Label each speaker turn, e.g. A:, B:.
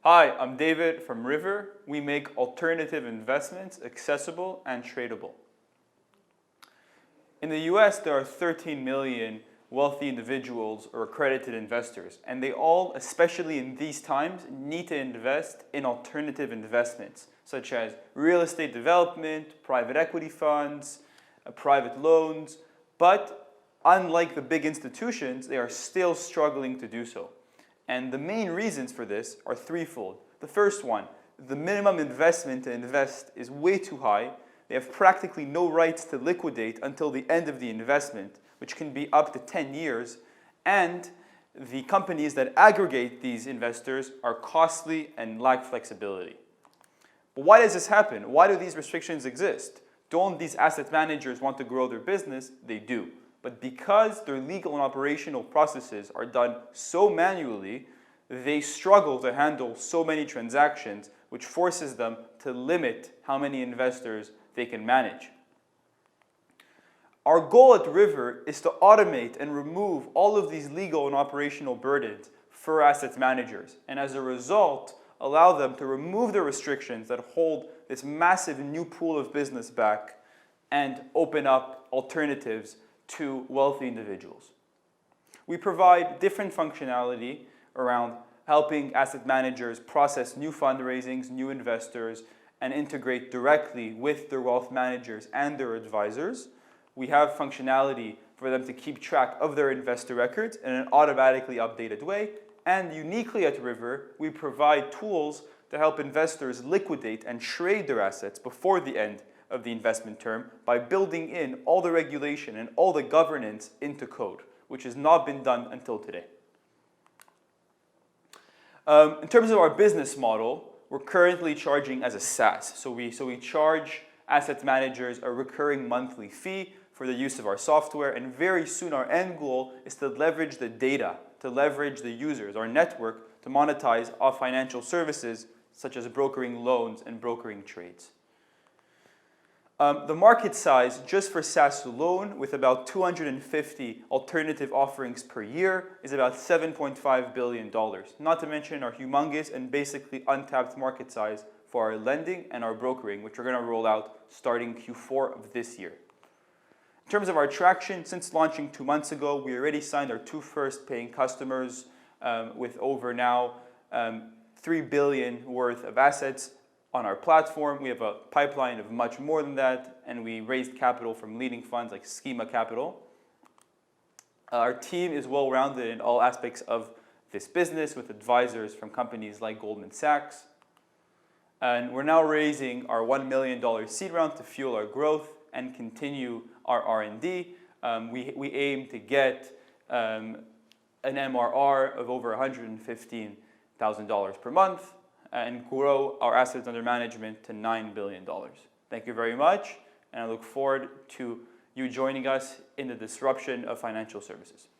A: Hi, I'm David from Rivver. We make alternative investments accessible and tradable. In the US, there are 13 million wealthy individuals or accredited investors, and they all, especially in these times, need to invest in alternative investments, such as real estate development, private equity funds, private loans, but unlike the big institutions, they are still struggling to do so. And the main reasons for this are threefold. The first one, the minimum investment to invest is way too high. They have practically no rights to liquidate until the end of the investment, which can be up to 10 years. And the companies that aggregate these investors are costly and lack flexibility. But why does this happen? Why do these restrictions exist? Don't these asset managers want to grow their business? They do. But because their legal and operational processes are done so manually, they struggle to handle so many transactions, which forces them to limit how many investors they can manage. Our goal at Rivver is to automate and remove all of these legal and operational burdens for asset managers, and as a result, allow them to remove the restrictions that hold this massive new pool of business back and open up alternatives to wealthy individuals. We provide different functionality around helping asset managers process new fundraisings, new investors, and integrate directly with their wealth managers and their advisors. We have functionality for them to keep track of their investor records in an automatically updated way. And uniquely at Rivver, we provide tools to help investors liquidate and trade their assets before the end of the investment term by building in all the regulation and all the governance into code, which has not been done until today. In terms of our business model, we're currently charging as a SaaS. So we charge asset managers a recurring monthly fee for the use of our software, and very soon our end goal is to leverage the data, to leverage the users, our network, to monetize our financial services such as brokering loans and brokering trades. The market size just for SaaS alone, with about 250 alternative offerings per year, is about $7.5 billion. Not to mention our humongous and basically untapped market size for our lending and our brokering, which we're going to roll out starting Q4 of this year. In terms of our traction, since launching 2 months ago, we already signed our 2 first paying customers with over now $3 billion worth of assets on our platform. We have a pipeline of much more than that, and we raised capital from leading funds like Schema Capital. Our team is well-rounded in all aspects of this business with advisors from companies like Goldman Sachs. And we're now raising our $1 million seed round to fuel our growth and continue our R&D. We aim to get an MRR of over $115,000 per month and grow our assets under management to $9 billion. Thank you very much, and I look forward to you joining us in the disruption of financial services.